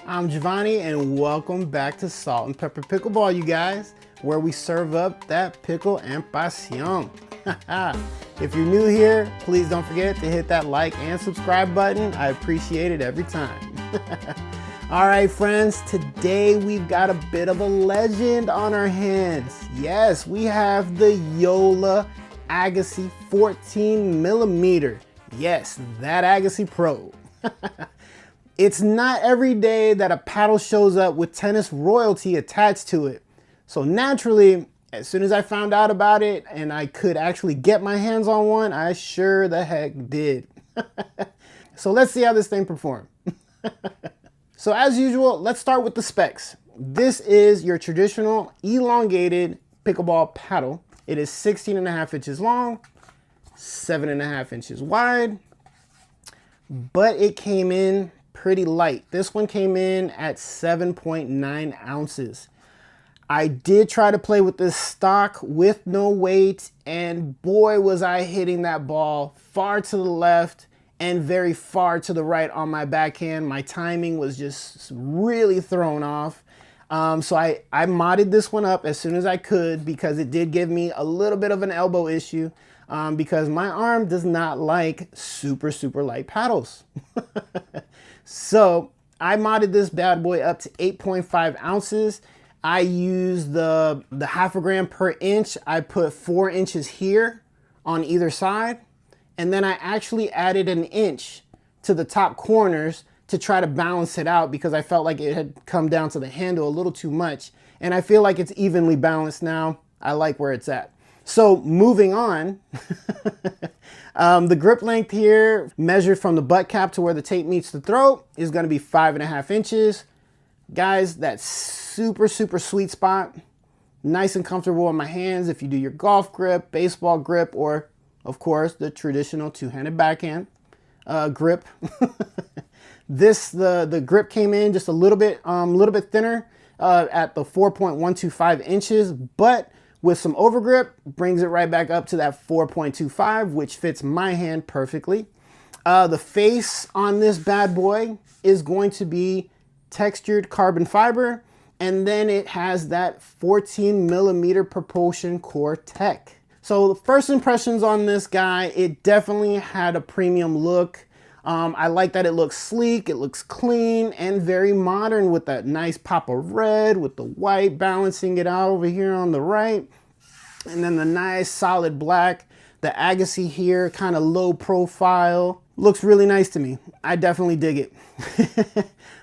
I'm Giovanni and welcome back to Salt and Pepper Pickleball, you guys, where we serve up that pickle and pasión. If you're new here, please don't forget to hit that like and subscribe button. I appreciate it every time. All right, friends, today we've got a bit of a legend on our hands. Yes, we have the Joola Agassi 14mm. Yes, that Agassi Pro. It's not every day that a paddle shows up with tennis royalty attached to it. So naturally, as soon as I found out about it and I could actually get my hands on one, I sure the heck did. So let's see how this thing performs. So as usual, let's start with the specs. This is your traditional elongated pickleball paddle. It is 16.5 inches long, 7.5 inches wide, but it came in pretty light. This one came in at 7.9 ounces. I did try to play with this stock with no weight, and boy was I hitting that ball far to the left and very far to the right on my backhand. My timing was just really thrown off. So I modded this one up as soon as I could because it did give me a little bit of an elbow issue because my arm does not like super light paddles. So I modded this bad boy up to 8.5 ounces. I used the half a gram per inch. I put 4 inches here on either side. And then I actually added an inch to the top corners to try to balance it out because I felt like it had come down to the handle a little too much. And I feel like it's evenly balanced now. I like where it's at. So moving on, the grip length here measured from the butt cap to where the tape meets the throat is going to be 5.5 inches. Guys, that's super sweet spot. Nice and comfortable in my hands if you do your golf grip, baseball grip, or of course the traditional two-handed backhand grip. The grip came in just a little bit thinner at the 4.125 inches, but with some overgrip, brings it right back up to that 4.25, which fits my hand perfectly. The face on this bad boy is going to be textured carbon fiber, and then it has that 14mm propulsion core tech. So the first impressions on this guy, it definitely had a premium look. I like that it looks sleek, it looks clean, and very modern with that nice pop of red with the white balancing it out over here on the right. And then the nice solid black, the Agassi here, kind of low profile. Looks really nice to me. I definitely dig it.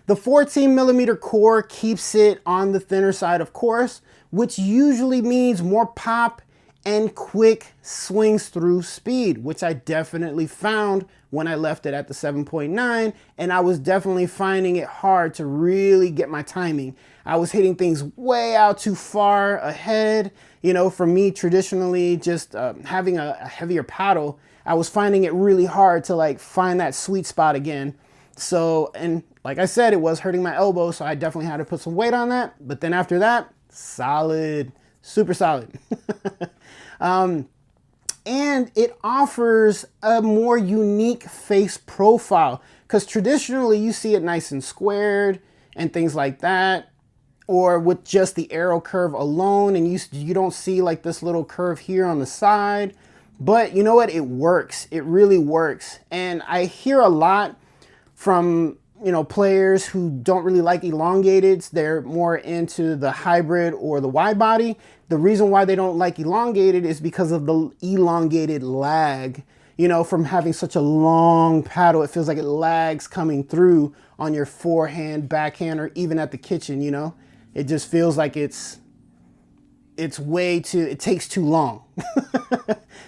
The 14mm core keeps it on the thinner side, of course, which usually means more pop and quick swings through speed, which I definitely found when I left it at the 7.9, and I was definitely finding it hard to really get my timing. I was hitting things way out too far ahead. You know, for me, traditionally, just having a heavier paddle, I was finding it really hard to like find that sweet spot again. So, and like I said, it was hurting my elbow, so I definitely had to put some weight on that. But then after that, solid, super solid. And it offers a more unique face profile because traditionally you see it nice and squared and things like that, or with just the arrow curve alone, and you don't see like this little curve here on the side. But you know what? It works. It really works. And I hear a lot from, you know, players who don't really like elongateds. They're more into the hybrid or the wide body. The reason why they don't like elongated is because of the elongated lag. You know, from having such a long paddle, it feels like it lags coming through on your forehand, backhand, or even at the kitchen, you know? It just feels like it takes too long.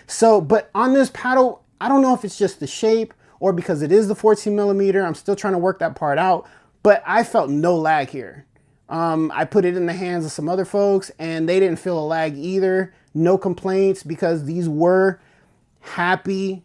So, but on this paddle, I don't know if it's just the shape or because it is the 14mm. I'm still trying to work that part out, but I felt no lag here. I put it in the hands of some other folks and they didn't feel a lag either. No complaints because these were happy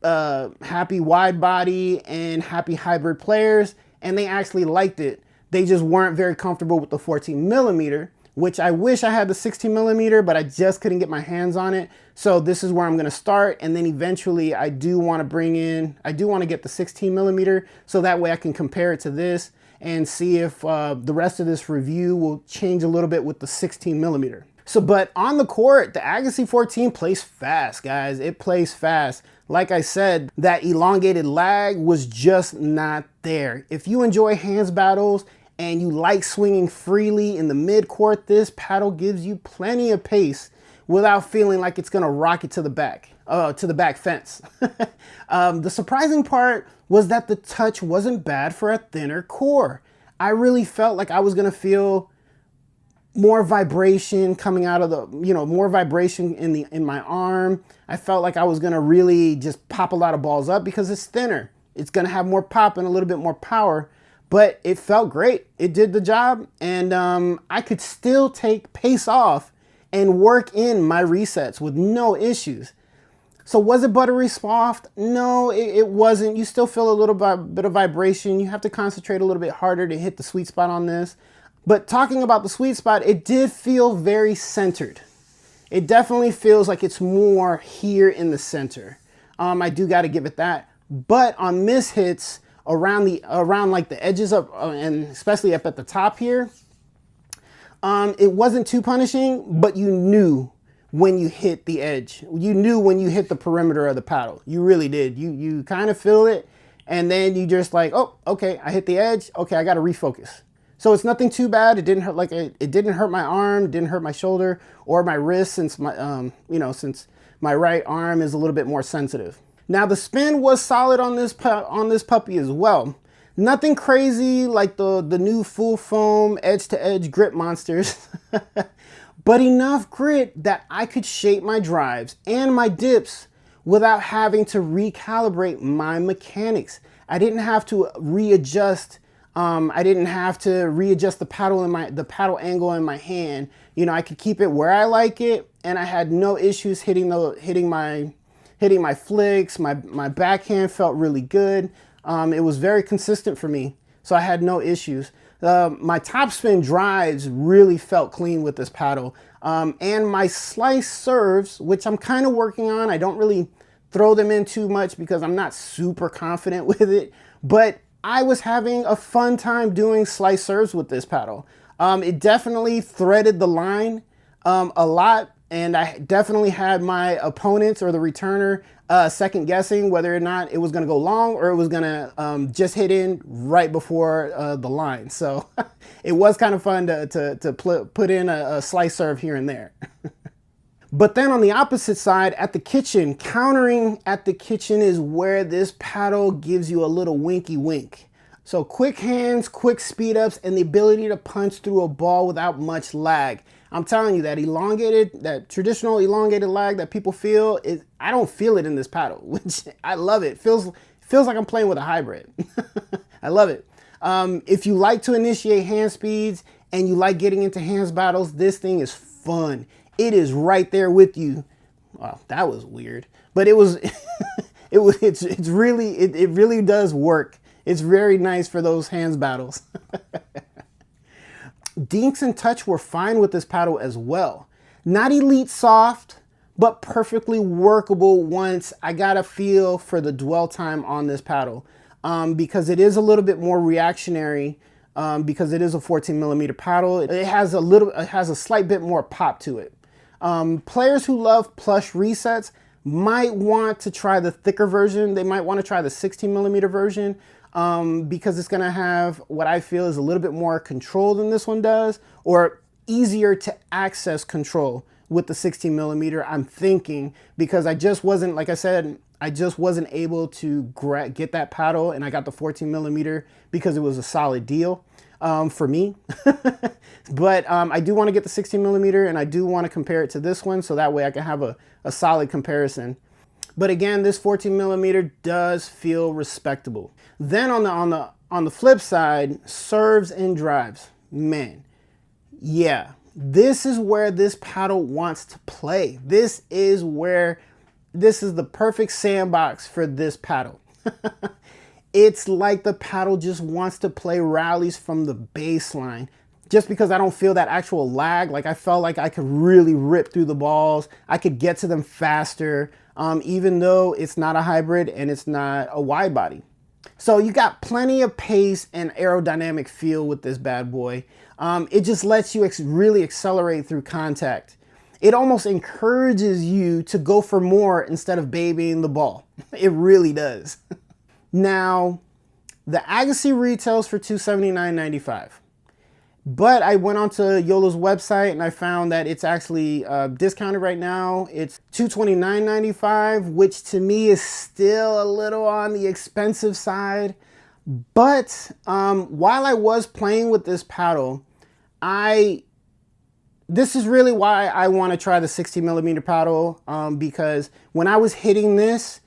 wide body and happy hybrid players, and they actually liked it. They just weren't very comfortable with the 14mm, which I wish I had the 16mm, but I just couldn't get my hands on it. So this is where I'm gonna start, and then eventually I do wanna get the 16mm so that way I can compare it to this and see if the rest of this review will change a little bit with the 16mm. So, but on the court, the Agassi 14 plays fast, guys. It plays fast. Like I said, that elongated lag was just not there. If you enjoy hands battles and you like swinging freely in the mid-court, this paddle gives you plenty of pace without feeling like it's gonna rock it to the back fence. The surprising part was that the touch wasn't bad for a thinner core. I really felt like I was gonna feel more vibration coming out of the, more vibration in my arm. I felt like I was gonna really just pop a lot of balls up because it's thinner. It's gonna have more pop and a little bit more power, but it felt great. It did the job, and I could still take pace off and work in my resets with no issues. So was it buttery soft? No, it wasn't. You still feel a little bit of vibration. You have to concentrate a little bit harder to hit the sweet spot on this. But talking about the sweet spot, it did feel very centered. It definitely feels like it's more here in the center. I do got to give it that. But on miss hits around like the edges up, and especially up at the top here, it wasn't too punishing, but you knew when you hit the edge. You knew when you hit the perimeter of the paddle. You really did. You kind of feel it, and then you just like, oh, okay, I hit the edge. Okay, I got to refocus. So it's nothing too bad. It didn't hurt, like it didn't hurt my arm, didn't hurt my shoulder or my wrist, since my since my right arm is a little bit more sensitive. Now the spin was solid on this puppy as well. Nothing crazy like the new full foam edge to edge grip monsters, but enough grit that I could shape my drives and my dips without having to recalibrate my mechanics. I didn't have to readjust. I didn't have to readjust the paddle angle in my hand. I could keep it where I like it, and I had no issues hitting my flicks. My backhand felt really good. It was very consistent for me, so I had no issues. My topspin drives really felt clean with this paddle, and my slice serves, which I'm kind of working on. I don't really throw them in too much because I'm not super confident with it, but I was having a fun time doing slice serves with this paddle. It definitely threaded the line a lot, and I definitely had my opponents or the returner second guessing whether or not it was going to go long or it was going to just hit in right before the line. So it was kind of fun to put in a slice serve here and there. But then on the opposite side, at the kitchen, countering at the kitchen is where this paddle gives you a little winky wink. So quick hands, quick speed ups, and the ability to punch through a ball without much lag. I'm telling you, that traditional elongated lag that people feel, I don't feel it in this paddle, which I love it. Feels like I'm playing with a hybrid. I love it. If you like to initiate hand speeds and you like getting into hands battles, this thing is fun. It is right there with you. Wow, that was weird, but it really does work. It's very nice for those hands battles. Dinks and touch were fine with this paddle as well. Not elite soft, but perfectly workable once I got a feel for the dwell time on this paddle, because it is a little bit more reactionary. Because it is a 14mm paddle, it has a slight bit more pop to it. Players who love plush resets might want to try the thicker version. They might want to try the 16mm version, because it's going to have what I feel is a little bit more control than this one does, or easier to access control with the 16mm. I'm thinking, because I just wasn't, like I said, I just wasn't able to get that paddle, and I got the 14mm because it was a solid deal for me. But I do want to get the 16mm, and I do want to compare it to this one, so that way I can have a solid comparison. But again, this 14mm does feel respectable. Then on the flip side, serves and drives. Man, yeah, this is where this paddle wants to play. This is the perfect sandbox for this paddle. It's like the paddle just wants to play rallies from the baseline. Just because I don't feel that actual lag, like I felt like I could really rip through the balls. I could get to them faster, even though it's not a hybrid and it's not a wide body. So you got plenty of pace and aerodynamic feel with this bad boy. It just lets you really accelerate through contact. It almost encourages you to go for more instead of babying the ball. It really does. Now, the Agassi retails for $279.95. But I went onto Joola's website and I found that it's actually discounted right now. It's $229.95, which to me is still a little on the expensive side. But while I was playing with this paddle, this is really why I want to try the 60mm paddle, because when I was hitting this,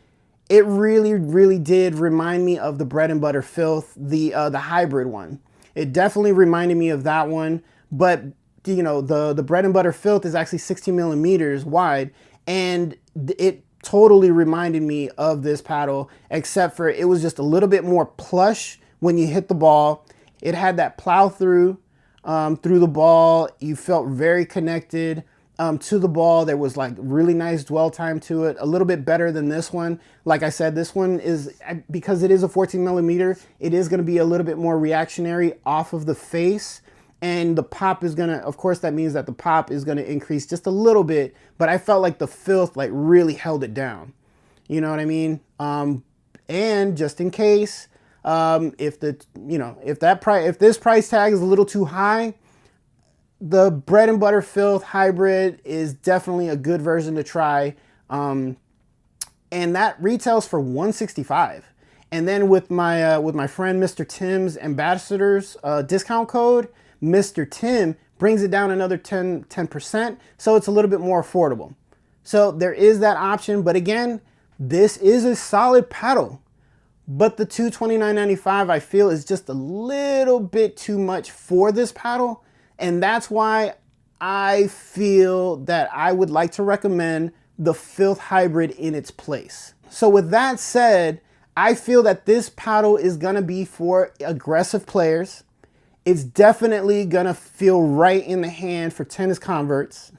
it really did remind me of the Bread and Butter Filth, the hybrid one. It definitely reminded me of that one, but you know, the Bread and Butter Filth is actually 60mm wide, and it totally reminded me of this paddle, except for it was just a little bit more plush when you hit the ball. It had that plow through the ball. You felt very connected to the ball. There was like really nice dwell time to it, a little bit better than this one. Like I said, this one is, because it is a 14mm, it is going to be a little bit more reactionary off of the face, and the pop is going to, of course that means that the pop is going to increase just a little bit, but I felt like the filth like really held it down. You know what I mean? And just in case, if this price tag is a little too high, the Bread and Butter Filth hybrid is definitely a good version to try. And that retails for $165. And then with my friend Mr. Tim's ambassadors discount code, Mr. Tim brings it down another 10%, so it's a little bit more affordable. So there is that option, but again, this is a solid paddle. But the $229.95 I feel is just a little bit too much for this paddle. And that's why I feel that I would like to recommend the Filth Hybrid in its place. So with that said, I feel that this paddle is gonna be for aggressive players. It's definitely gonna feel right in the hand for tennis converts.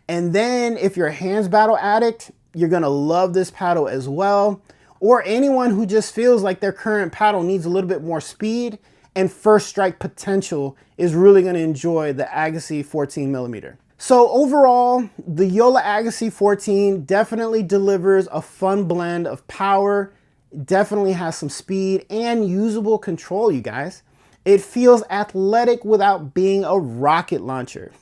And then if you're a hands battle addict, you're gonna love this paddle as well. Or anyone who just feels like their current paddle needs a little bit more speed and first strike potential is really going to enjoy the Agassi 14mm. So overall, the Joola Agassi 14 definitely delivers a fun blend of power, definitely has some speed and usable control, you guys. It feels athletic without being a rocket launcher.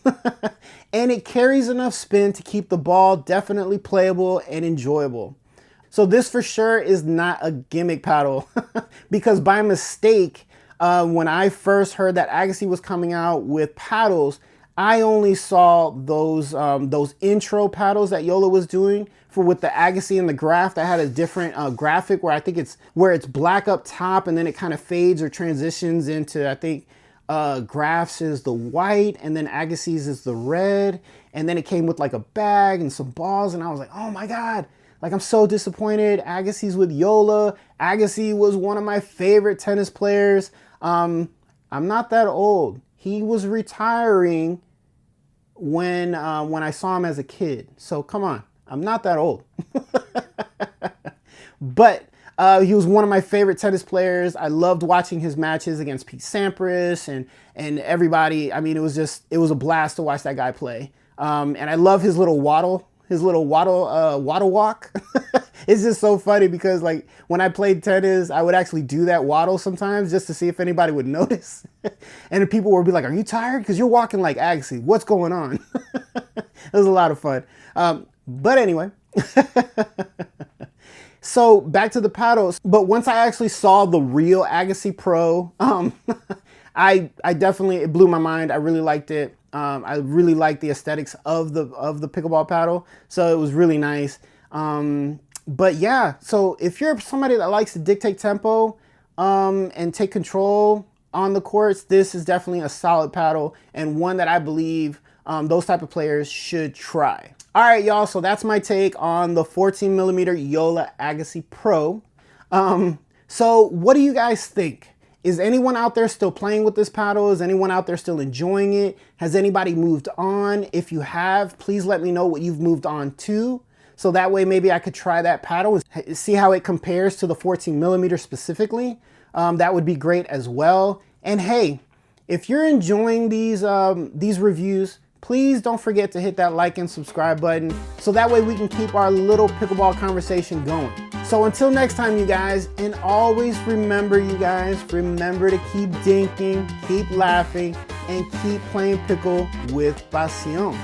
And it carries enough spin to keep the ball definitely playable and enjoyable. So this for sure is not a gimmick paddle because by mistake, when I first heard that Agassi was coming out with paddles, I only saw those intro paddles that Joola was doing with the Agassi and the Graph that had a different graphic where I think it's black up top and then it kind of fades or transitions into, I think Graph's is the white and then Agassi's is the red, and then it came with like a bag and some balls, and I was like, oh my God, like I'm so disappointed. Agassi's with Joola. Agassi was one of my favorite tennis players. I'm not that old. He was retiring when I saw him as a kid. So come on, I'm not that old. But he was one of my favorite tennis players. I loved watching his matches against Pete Sampras and everybody. I mean, it was a blast to watch that guy play. And I love his little waddle walk. It's just so funny because like when I played tennis, I would actually do that waddle sometimes just to see if anybody would notice. And people would be like, are you tired? Because you're walking like Agassi. What's going on? It was a lot of fun. But anyway, so back to the paddles. But once I actually saw the real Agassi Pro, I definitely, it blew my mind. I really liked it. I really liked the aesthetics of the pickleball paddle. So it was really nice. But yeah, so if you're somebody that likes to dictate tempo and take control on the courts, this is definitely a solid paddle and one that I believe those type of players should try. All right, y'all, so that's my take on the 14mm Joola Agassi Pro. So what do you guys think? Is anyone out there still playing with this paddle? Is anyone out there still enjoying it? Has anybody moved on? If you have, please let me know what you've moved on to So that way maybe I could try that paddle and see how it compares to the 14mm specifically. That would be great as well. And hey, if you're enjoying these reviews, please don't forget to hit that like and subscribe button so that way we can keep our little pickleball conversation going. So until next time, you guys, and always remember, you guys, remember to keep dinking, keep laughing, and keep playing pickle with pasión.